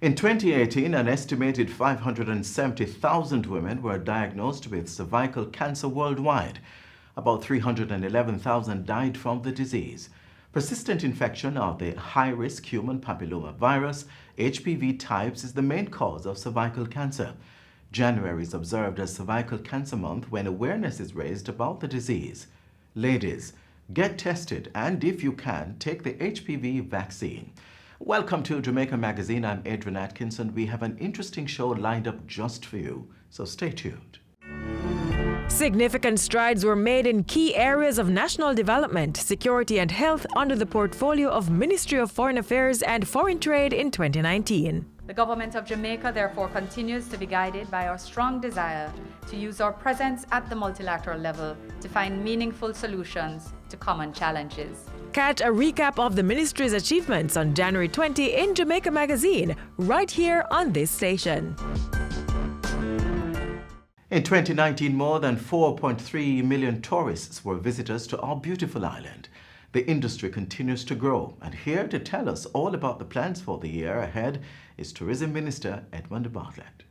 In 2018, an estimated 570,000 women were diagnosed with cervical cancer worldwide. About 311,000 died from the disease. Persistent infection of the high-risk human papillomavirus, HPV types, is the main cause of cervical cancer. January is observed as Cervical Cancer Month when awareness is raised about the disease. Ladies, get tested and if you can, take the HPV vaccine. Welcome to Jamaica Magazine. I'm Edmund Atkinson. We have an interesting show lined up just for you, so stay tuned. Significant strides were made in key areas of national development, security and health under the portfolio of Ministry of Foreign Affairs and Foreign Trade in 2019. The government of Jamaica therefore continues to be guided by our strong desire to use our presence at the multilateral level to find meaningful solutions to common challenges. Catch a recap of the ministry's achievements on January 20 in Jamaica Magazine, right here on this station. In 2019, more than 4.3 million tourists were visitors to our beautiful island. The industry continues to grow, and here to tell us all about the plans for the year ahead is Tourism Minister Edmund Bartlet.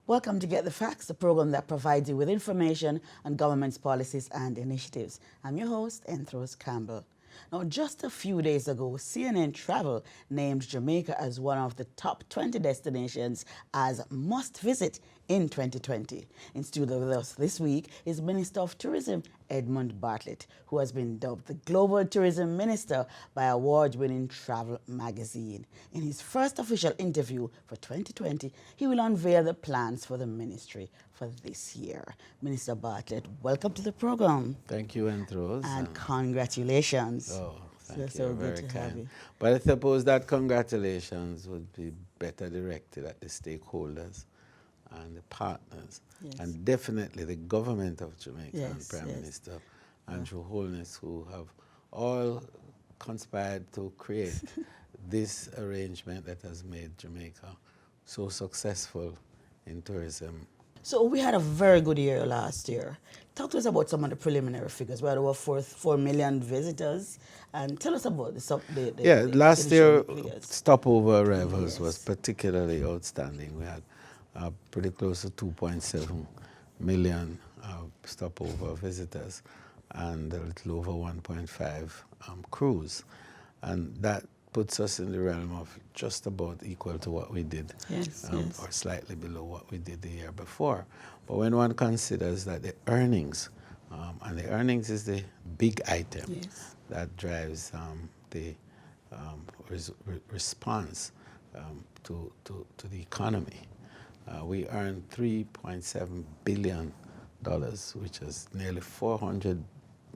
Welcome to Get the Facts, the program that provides you with information on government's policies and initiatives. I'm your host, Enthros Campbell. Now, just a few days ago, CNN Travel named Jamaica as one of the top 20 destinations as must visit in 2020. In studio with us this week is Minister of Tourism, Edmund Bartlet, who has been dubbed the Global Tourism Minister by award-winning Travel Magazine. In his first official interview for 2020, he will unveil the plans for the ministry for this year. Minister Bartlet, welcome to the program. Thank you, Enthros. And congratulations. Oh, thank you. So Very good to kind. have you. But I suppose that congratulations would be better directed at the stakeholders and the partners, Yes. and definitely the government of Jamaica and Yes, Prime yes. Minister Andrew Holness, who have all conspired to create this arrangement that has made Jamaica so successful in tourism. So we had a very good year last year. Talk to us about some of the preliminary figures. We had over 4 million visitors. And tell us about the last year, initial figures. stopover arrivals Yes. was particularly outstanding. We had pretty close to 2.7 million stopover visitors and a little over 1.5 crews. And that puts us in the realm of just about equal to what we did, Yes. or slightly below what we did the year before. But when one considers that the earnings, and the earnings is the big item Yes. that drives the response to the economy. We earned $3.7 billion, which is nearly 400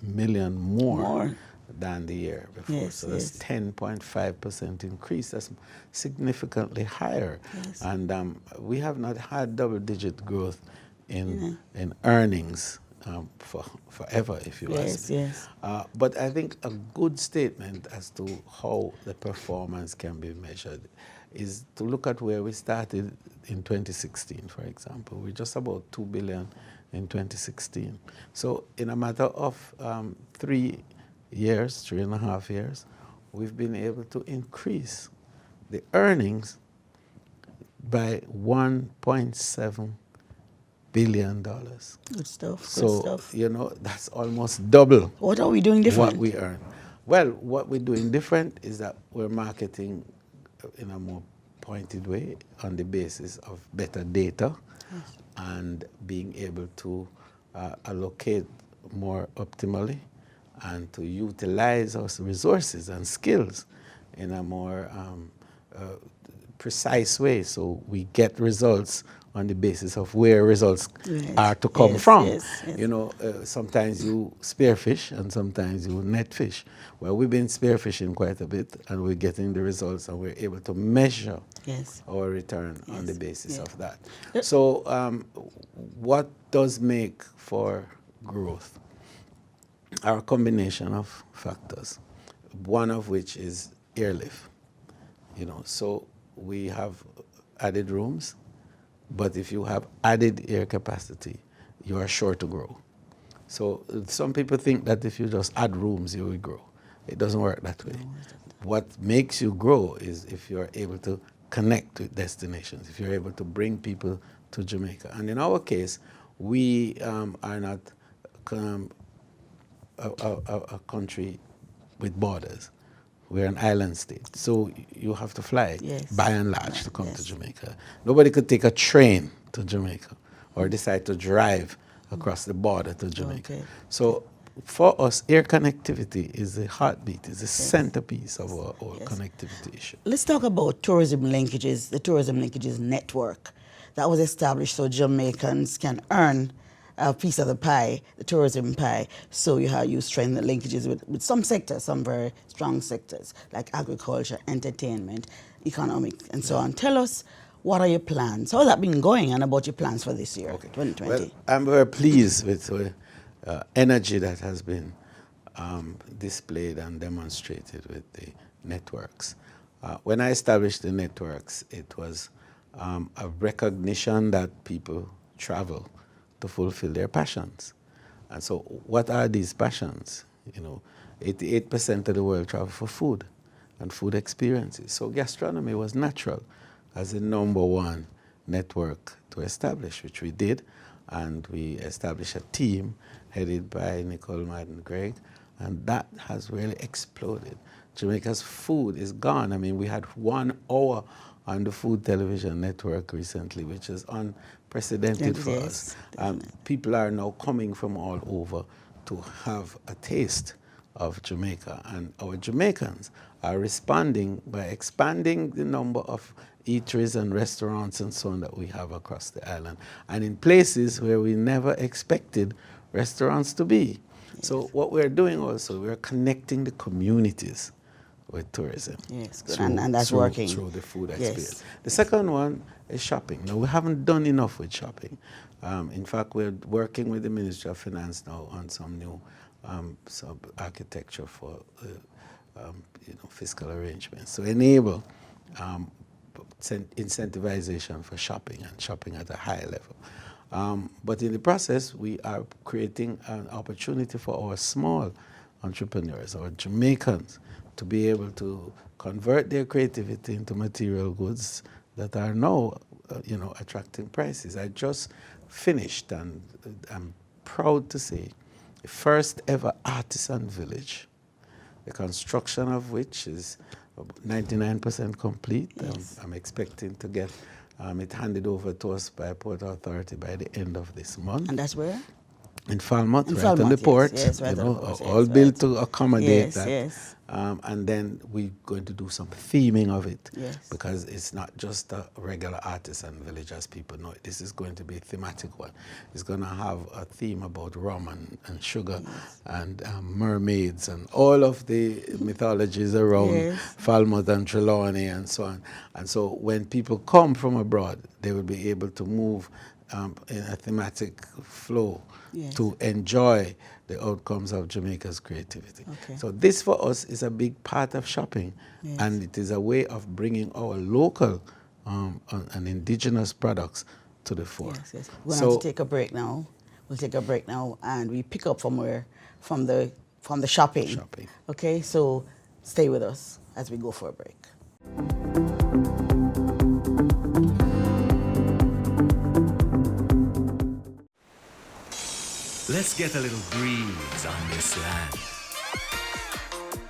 million more than the year before. Yes, so that's yes. 10.5% increase. That's significantly higher. Yes. And we have not had double-digit growth in earnings for forever, if you ask me. Yes. But I think a good statement as to how the performance can be measured is to look at where we started in 2016, for example. We're just about $2 billion in 2016. So in a matter of 3.5 years, we've been able to increase the earnings by $1.7 billion. Good stuff. So, you know, that's almost double What are we doing different? what we earn. Well, what we're doing different is that we're marketing in a more pointed way on the basis of better data and being able to allocate more optimally and to utilize our resources and skills in a more precise way, so we get results on the basis of where results are to come from. Yes. You know, sometimes you spearfish and sometimes you net fish. Well, we've been spearfishing quite a bit and we're getting the results and we're able to measure our return on the basis of that. So what does make for growth are a combination of factors, one of which is airlift. You know, so we have added rooms, but if you have added air capacity, you are sure to grow. So some people think that if you just add rooms, you will grow. It doesn't work that way. What makes you grow is if you're able to connect with destinations, if you're able to bring people to Jamaica. And in our case, we are not a country with borders. We're an island state. So you have to fly, by and large, to come to Jamaica. Nobody could take a train to Jamaica or decide to drive across the border to Jamaica. So for us, air connectivity is the heartbeat, is the centerpiece of our connectivity issue. Let's talk about tourism linkages, the tourism linkages network that was established so Jamaicans can earn a piece of the pie, the tourism pie. So you strengthen the linkages with some sectors, some very strong sectors, like agriculture, entertainment, economic, and so on. Tell us, what are your plans? How has that been going, and about your plans for this year, 2020? Well, I'm very pleased with the energy that has been displayed and demonstrated with the networks. When I established the networks, it was a recognition that people travel to fulfill their passions. And so what are these passions? 88% of the world travel for food and food experiences. So gastronomy was natural as the #1 network to establish, which we did. And we established a team headed by Nicole Madden-Gregg, and that has really exploded. Jamaica's food is gone. I mean, we had 1 hour on the Food Television Network recently, which is unprecedented for us. People are now coming from all over to have a taste of Jamaica, and our Jamaicans are responding by expanding the number of eateries and restaurants and so on that we have across the island, and in places where we never expected restaurants to be. So what we're doing also, we're connecting the communities with tourism. And that's working. Through the food experience. The second one is shopping. Now, we haven't done enough with shopping. In fact, we're working with the Ministry of Finance now on some new architecture for fiscal arrangements to enable incentivization for shopping, and shopping at a high level. But in the process, we are creating an opportunity for our small entrepreneurs, our Jamaicans, to be able to convert their creativity into material goods that are now, attracting prices. I just finished, and I'm proud to say, the first ever artisan village, the construction of which is 99% complete. I'm expecting to get it handed over to us by Port Authority by the end of this month. And that's where? In Falmouth, right on the port. All built to accommodate that. And then we're going to do some theming of it, because it's not just a regular artisan village as people know it. This is going to be a thematic one. It's going to have a theme about rum and sugar and mermaids and all of the mythologies around Falmouth and Trelawney and so on. And so when people come from abroad, they will be able to move in a thematic flow to enjoy the outcomes of Jamaica's creativity. So this for us is a big part of shopping, and it is a way of bringing our local and indigenous products to the fore. We're going to take a break now. We'll take a break now, and we pick up from the shopping. Okay, so stay with us as we go for a break. Let's get a little breeze on this land.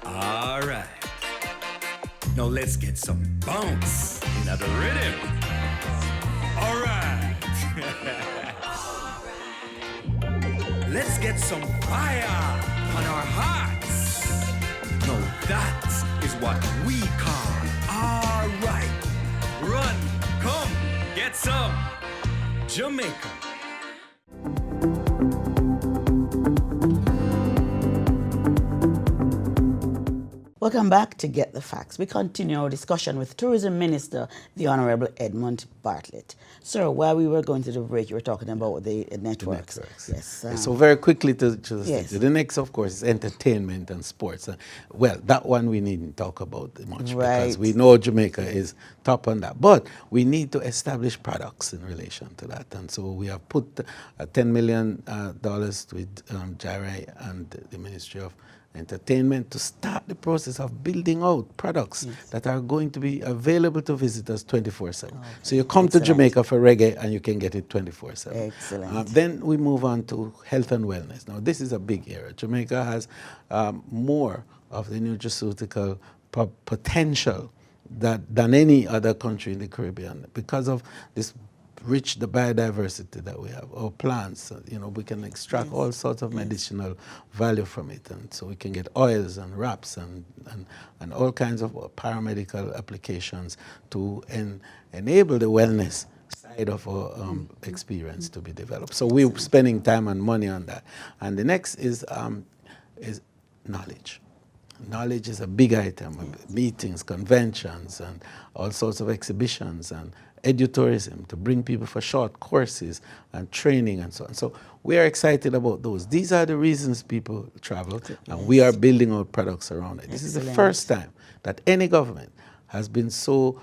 All right. Now let's get some bounce in the rhythm. All right. Let's get some fire on our hearts. Now that is what we call all right. Run, come, get some Jamaica. Welcome back to Get the Facts. We continue our discussion with Tourism Minister, the Honorable Edmund Bartlet. Sir, while we were going to the break, you were talking about the networks. Yes. So very quickly to yes. the next, of course, is entertainment and sports. Well, that one we needn't talk about much because we know Jamaica is top on that. But we need to establish products in relation to that. And so we have put $10 million with JIRI and the Ministry of Entertainment to start the process of building out products that are going to be available to visitors 24/7. Okay. So you come to Jamaica for reggae and you can get it 24/7. Excellent. Then we move on to health and wellness. Now this is a big area. Jamaica has more of the nutraceutical potential than any other country in the Caribbean because of this the biodiversity that we have, our plants, we can extract all sorts of medicinal value from it, and so we can get oils and wraps and all kinds of paramedical applications to enable the wellness side of our experience to be developed. So we're spending time and money on that. And the next is knowledge. Knowledge is a big item, meetings, conventions, and all sorts of exhibitions, and edutourism to bring people for short courses and training and so on. So we are excited about those. These are the reasons people travel, and we are building out products around it. This is the first time that any government has been so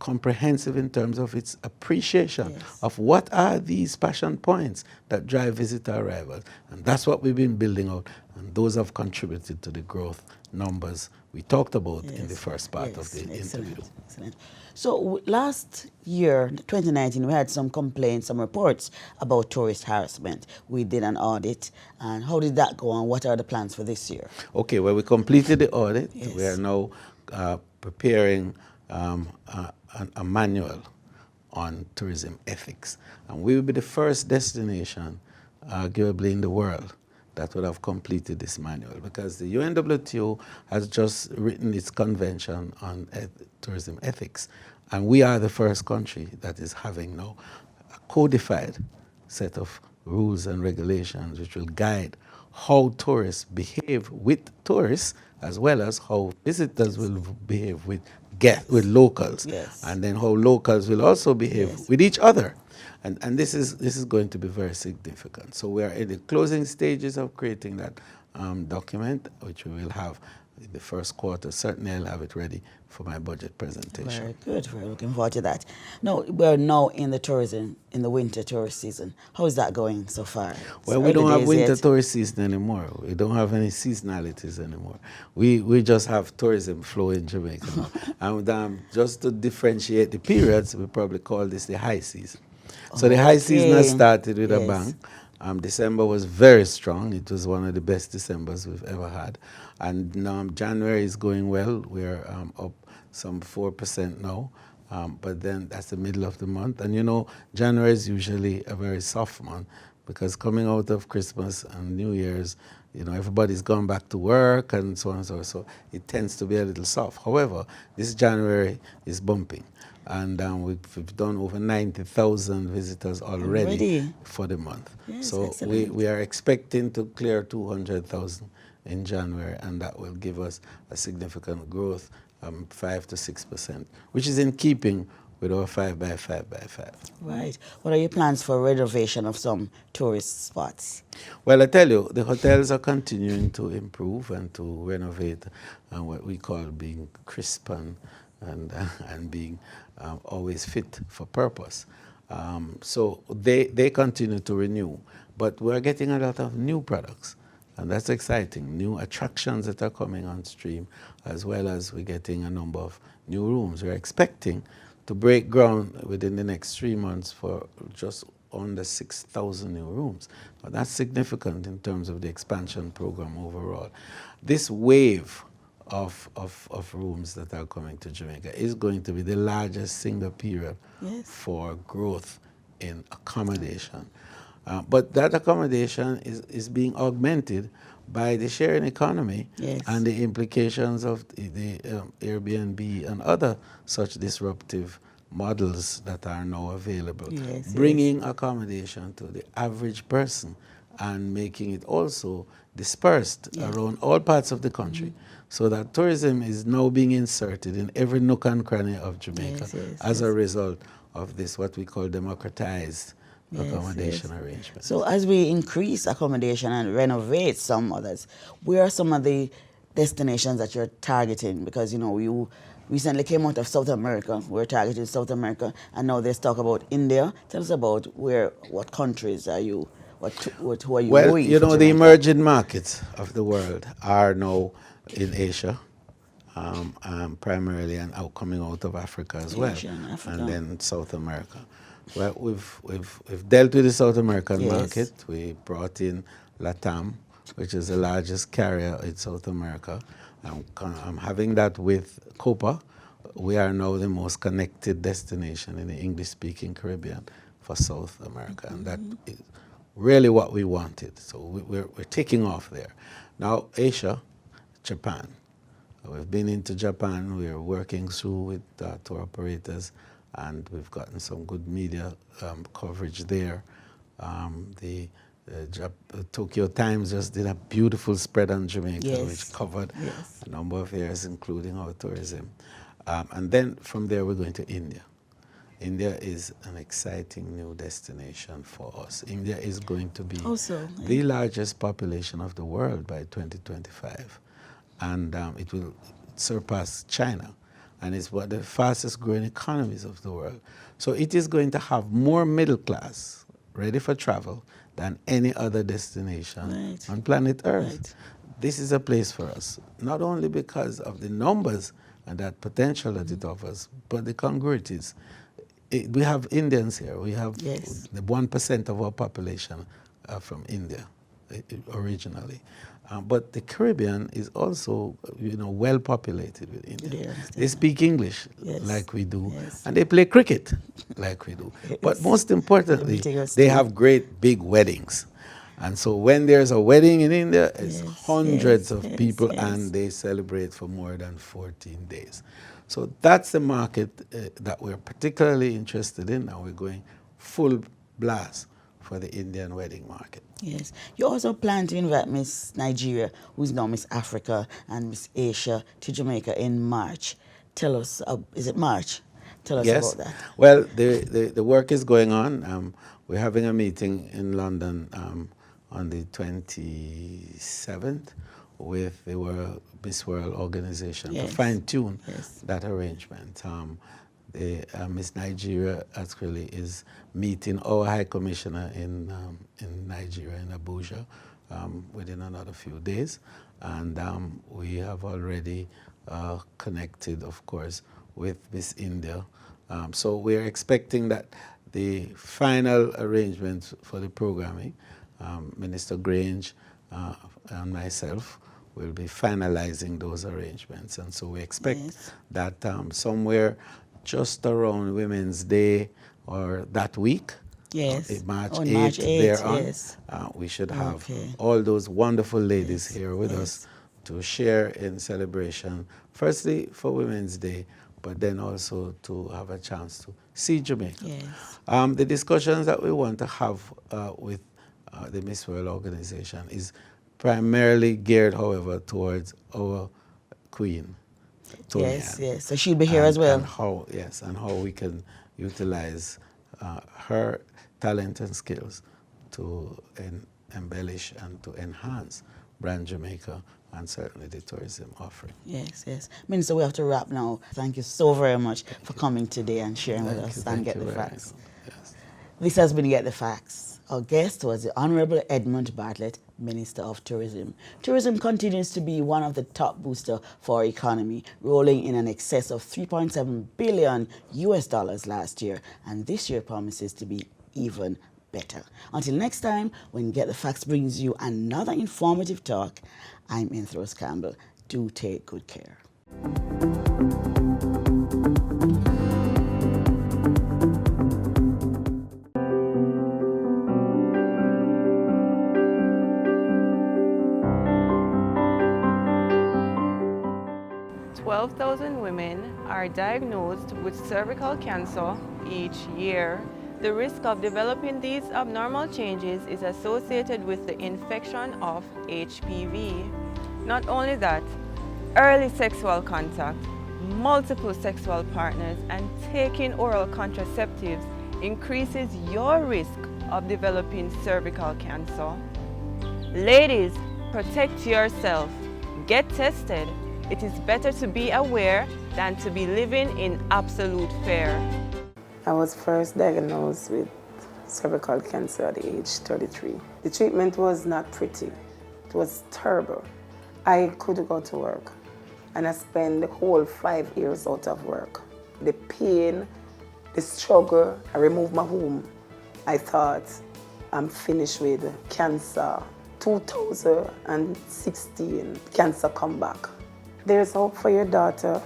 comprehensive in terms of its appreciation of what are these passion points that drive visitor arrival. And that's what we've been building out, and those have contributed to the growth numbers we talked about in the first part of the interview. Excellent. So last year, 2019, we had some complaints, some reports about tourist harassment. We did an audit, and how did that go, and what are the plans for this year? Okay, well, we completed the audit. We are now preparing a manual on tourism ethics, and we will be the first destination, arguably in the world, that would have completed this manual, because the UNWTO has just written its convention on tourism ethics, and we are the first country that is having now a codified set of rules and regulations which will guide how tourists behave with tourists, as well as how visitors will behave with locals, and then how locals will also behave with each other. And this is going to be very significant. So we are in the closing stages of creating that document, which we will have in the first quarter. Certainly I'll have it ready for my budget presentation. Very good. We're looking forward to that. Now, we're now in the winter tourist season. How is that going so far? Well, we don't have winter tourist season anymore. We don't have any seasonalities anymore. We just have tourism flow in Jamaica now. And just to differentiate the periods, we probably call this the high season. So the high season has started with a bang. December was very strong. It was one of the best Decembers we've ever had. And January is going well. We're up some 4% now. But then that's the middle of the month. And January is usually a very soft month, because coming out of Christmas and New Year's, everybody's gone back to work and so on and so on. So it tends to be a little soft. However, this January is bumping. And we've done over 90,000 visitors already for the month. Yes, so we are expecting to clear 200,000 in January, and that will give us a significant growth, 5 to 6%, which is in keeping with our 5x5x5. Right. What are your plans for renovation of some tourist spots? Well, I tell you, the hotels are continuing to improve and to renovate, what we call being crisp and being always fit for purpose. So they continue to renew, but we're getting a lot of new products, and that's exciting. New attractions that are coming on stream, as well as we're getting a number of new rooms. We're expecting to break ground within the next 3 months for just under 6,000 new rooms. Now, that's significant in terms of the expansion program overall. This wave of rooms that are coming to Jamaica is going to be the largest single period for growth in accommodation. But that accommodation is being augmented by the sharing economy and the implications of the Airbnb and other such disruptive models that are now available, bringing accommodation to the average person and making it also dispersed around all parts of the country, so that tourism is now being inserted in every nook and cranny of Jamaica as a result of this, what we call democratized accommodation arrangements. So as we increase accommodation and renovate some others, where are some of the destinations that you're targeting? Because, you know, you recently came out of South America. We're targeting South America, and now there's talk about India. Tell us about what countries are you, who are you well, going you know, for the Jamaica? emerging markets of the world are now in Asia, primarily, and coming out of Africa as well, and then South America. Well, we've dealt with the South American market. We brought in LATAM, which is the largest carrier in South America. Having that with COPA, we are now the most connected destination in the English-speaking Caribbean for South America, and that is really what we wanted. So we're taking off there. Now, Asia, Japan. We've been into Japan. We're working through with tour operators, and we've gotten some good media coverage there. The Tokyo Times just did a beautiful spread on Jamaica, which covered a number of areas, including our tourism. And then from there, we're going to India. India is an exciting new destination for us. India is going to be the largest population of the world by 2025. And it will surpass China. And it's one of the fastest growing economies of the world. So it is going to have more middle class ready for travel than any other destination on planet Earth. This is a place for us, not only because of the numbers and that potential that it offers, but the congruities. We have Indians here. We have the 1% of our population from India originally. But the Caribbean is also, you know, well populated with Indians. They speak English like we do, and they play cricket like we do. But most importantly, they have great big weddings. And so when there's a wedding in India, it's hundreds of people, and they celebrate for more than 14 days. So that's the market that we're particularly interested in, and we're going full blast for the Indian wedding market. Yes. You also plan to invite Miss Nigeria, who's now Miss Africa, and Miss Asia to Jamaica in March. Tell us, is it March? Tell us about that. Well, the work is going on. We're having a meeting in London on the 27th with the Miss World organization to fine-tune that arrangement. Miss Nigeria actually is meeting our High Commissioner in Nigeria, in Abuja, within another few days. And we have already connected, of course, with Miss India. So we're expecting that the final arrangements for the programming, Minister Grange and myself will be finalizing those arrangements. And so we expect that somewhere just around Women's Day or that week, March 8th, thereon, we should have all those wonderful ladies here with us to share in celebration, firstly for Women's Day, but then also to have a chance to see Jamaica. The discussions that we want to have with the Miss World organization is primarily geared, however, towards our Queen. Yes. So she'll be here as well. And how we can utilize her talent and skills to embellish and to enhance Brand Jamaica and certainly the tourism offering. Yes. Minister, we have to wrap now. Thank you so very much for coming today and sharing with us and Get the Facts. This has been Get the Facts. Our guest was the Honorable Edmund Bartlet, Minister of Tourism. Tourism continues to be one of the top boosters for our economy, rolling in an excess of $3.7 billion last year, and this year promises to be even better. Until next time, when Get the Facts brings you another informative talk, I'm Rose Campbell. Do take good care. 12,000 women are diagnosed with cervical cancer each year. The risk of developing these abnormal changes is associated with the infection of HPV. Not only that, early sexual contact, multiple sexual partners, and taking oral contraceptives increases your risk of developing cervical cancer. Ladies, protect yourself. Get tested. It is better to be aware than to be living in absolute fear. I was first diagnosed with cervical cancer at the age 33. The treatment was not pretty. It was terrible. I couldn't go to work, and I spent the whole 5 years out of work. The pain, the struggle, I removed my womb. I thought, I'm finished with cancer. 2016, cancer come back. There's hope for your daughter.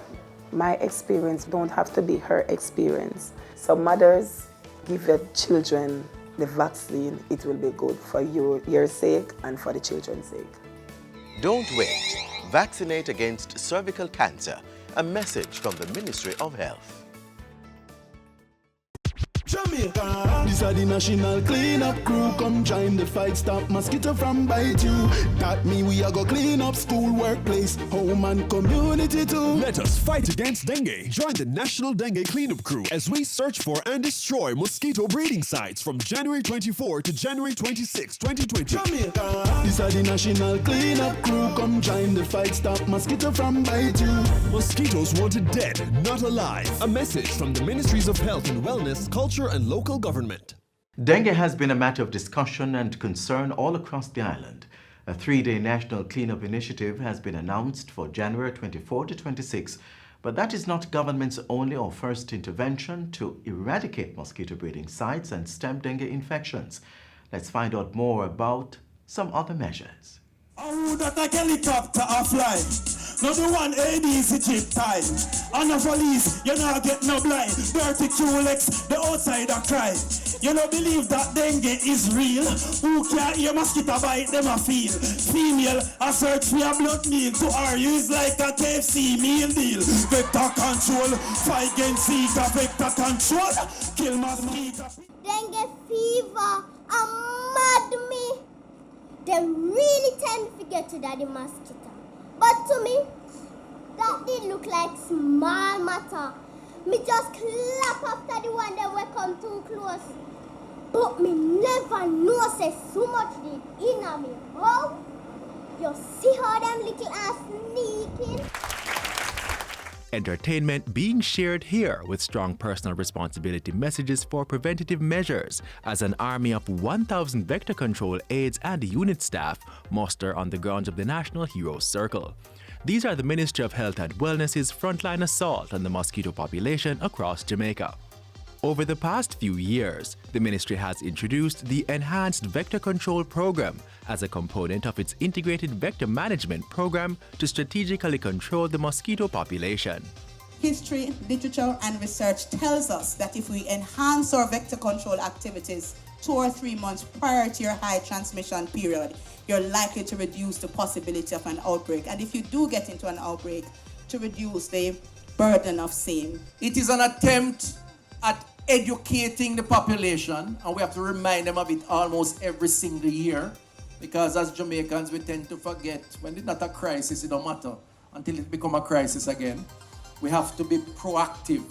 My experience don't have to be her experience. So mothers, give your children the vaccine. It will be good for your sake and for the children's sake. Don't wait. Vaccinate against cervical cancer. A message from the Ministry of Health. Jamaica, this are the national cleanup crew. Come join the fight, stop mosquito from bite you. That mean we are go clean up school, workplace, home and community too. Let us fight against dengue. Join the National Dengue Cleanup Crew as we search for and destroy mosquito breeding sites from January 24 to January 26, 2020. Jamaica, this are the national cleanup crew. Come join the fight, stop mosquito from bite you. Mosquitoes wanted dead, not alive. A message from the Ministries of Health and Wellness, Culture and Local Government. Dengue has been a matter of discussion and concern all across the island. A 3-day national cleanup initiative has been announced for January 24 to 26, but that is not government's only or first intervention to eradicate mosquito breeding sites and stem dengue infections. Let's find out more about some other measures. Oh, that a helicopter a fly. Not the one AD's Egypt time. And the police, you know get no blind. Dirty Culex, the outsider cry. You don't believe that dengue is real. Who can't hear mosquito bite them a feel. Female, a search for a blood meal. To argue is like a KFC meal deal. Vector control, fight against Zika. Vector control, kill mosquito. Dengue fever, mad me. They really tend to get to the mosquito. But to me, that did look like small matter. Me just clap after the one that will come too close. But me never know say so much did in me. Oh, you see how them little ass sneaking? Entertainment being shared here with strong personal responsibility messages for preventative measures as an army of 1,000 vector control aides and unit staff muster on the grounds of the National Heroes Circle. These are the Ministry of Health and Wellness's frontline assault on the mosquito population across Jamaica. Over the past few years, the ministry has introduced the Enhanced Vector Control Program as a component of its Integrated Vector Management Program to strategically control the mosquito population. History, literature, and research tells us that if we enhance our vector control activities 2 or 3 months prior to your high transmission period, you're likely to reduce the possibility of an outbreak. And if you do get into an outbreak, to reduce the burden of same. It is an attempt at educating the population, and we have to remind them of it almost every single year, because as Jamaicans we tend to forget when it's not a crisis, it don't matter until it becomes a crisis again. We have to be proactive.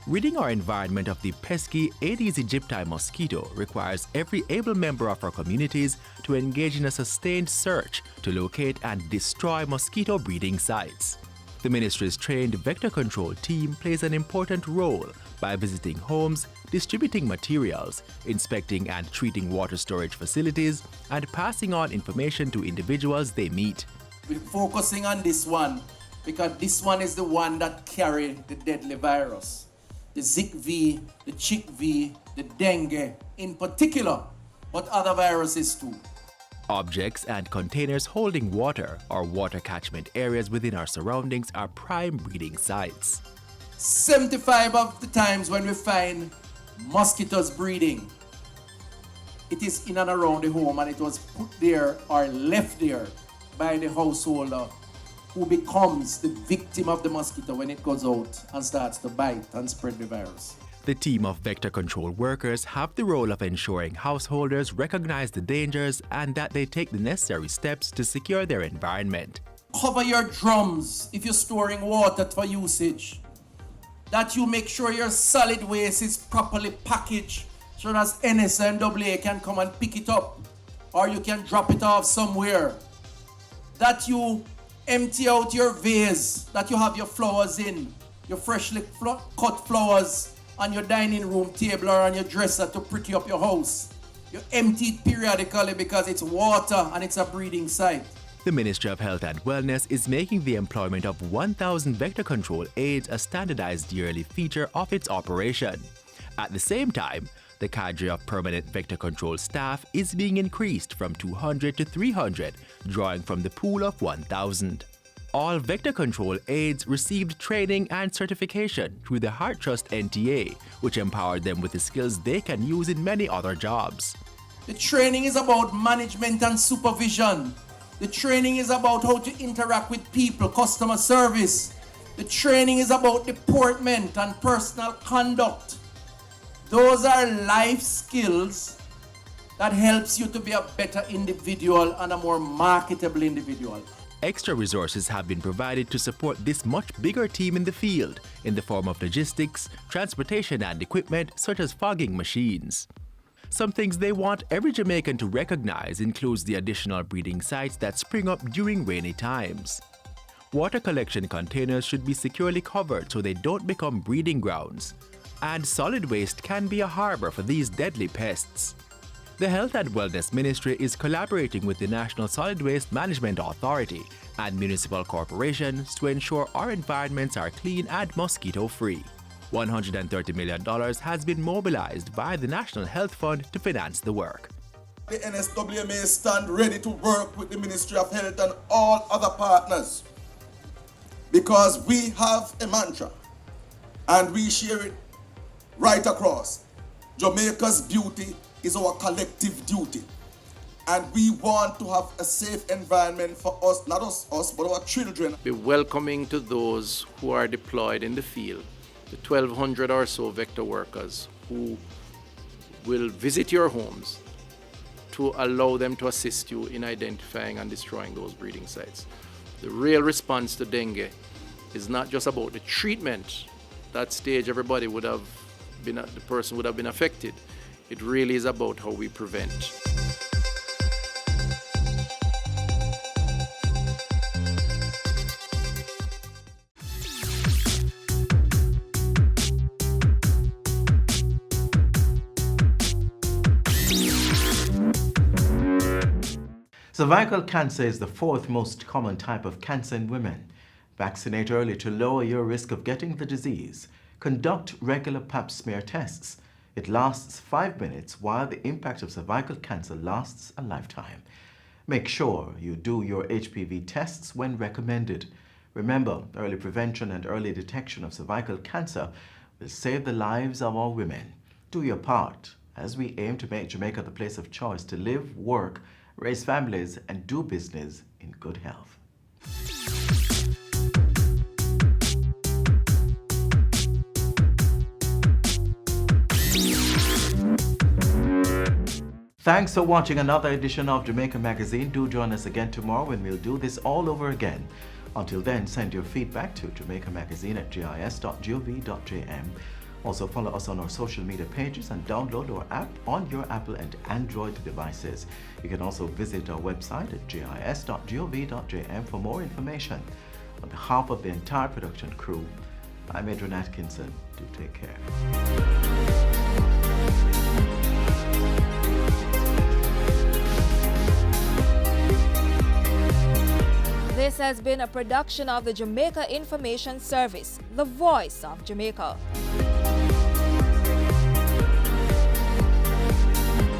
Ridding our environment of the pesky Aedes aegypti mosquito requires every able member of our communities to engage in a sustained search to locate and destroy mosquito breeding sites. The ministry's trained vector control team plays an important role by visiting homes, distributing materials, inspecting and treating water storage facilities, and passing on information to individuals they meet. We're focusing on this one because this one is the one that carries the deadly virus. The ZIKV, the CHIKV, the dengue in particular, but other viruses too. Objects and containers holding water or water catchment areas within our surroundings are prime breeding sites. 75 of the times when we find mosquitoes breeding, it is in and around the home, and it was put there or left there by the householder who becomes the victim of the mosquito when it goes out and starts to bite and spread the virus. The team of vector control workers have the role of ensuring householders recognize the dangers and that they take the necessary steps to secure their environment. Cover your drums if you're storing water for usage. That you make sure your solid waste is properly packaged so that NSA and AA can come and pick it up, or you can drop it off somewhere. That you empty out your vase that you have your flowers in, your freshly cut flowers on your dining room table or on your dresser to pretty up your house. You empty it periodically because it's water and it's a breeding site. The Ministry of Health and Wellness is making the employment of 1,000 vector control aides a standardized yearly feature of its operation. At the same time, the cadre of permanent vector control staff is being increased from 200 to 300, drawing from the pool of 1,000. All vector control aides received training and certification through the Heart Trust NTA, which empowered them with the skills they can use in many other jobs. The training is about management and supervision. The training is about how to interact with people, customer service. The training is about deportment and personal conduct. Those are life skills that helps you to be a better individual and a more marketable individual. Extra resources have been provided to support this much bigger team in the field in the form of logistics, transportation and equipment such as fogging machines. Some things they want every Jamaican to recognize includes the additional breeding sites that spring up during rainy times. Water collection containers should be securely covered so they don't become breeding grounds. And solid waste can be a harbor for these deadly pests. The Health and Wellness Ministry is collaborating with the National Solid Waste Management Authority and municipal corporations to ensure our environments are clean and mosquito-free. $130 million has been mobilized by the National Health Fund to finance the work. The NSWMA stand ready to work with the Ministry of Health and all other partners because we have a mantra and we share it right across. Jamaica's beauty is our collective duty, and we want to have a safe environment for us, not us, but our children. Be welcoming to those who are deployed in the field, the 1,200 or so vector workers who will visit your homes to allow them to assist you in identifying and destroying those breeding sites. The real response to dengue is not just about the treatment. That stage everybody would have been, the person would have been affected. It really is about how we prevent. Cervical cancer is the fourth most common type of cancer in women. Vaccinate early to lower your risk of getting the disease. Conduct regular pap smear tests. It lasts 5 minutes while the impact of cervical cancer lasts a lifetime. Make sure you do your HPV tests when recommended. Remember, early prevention and early detection of cervical cancer will save the lives of our women. Do your part as we aim to make Jamaica the place of choice to live, work, raise families, and do business in good health. Thanks for watching another edition of Jamaica Magazine. Do join us again tomorrow when we'll do this all over again. Until then, send your feedback to jamaicamagazine@gis.gov.jm. Also follow us on our social media pages and download our app on your Apple and Android devices. You can also visit our website at gis.gov.jm for more information. On behalf of the entire production crew, I'm Edmund Atkinson. Do take care. This has been a production of the Jamaica Information Service, the voice of Jamaica.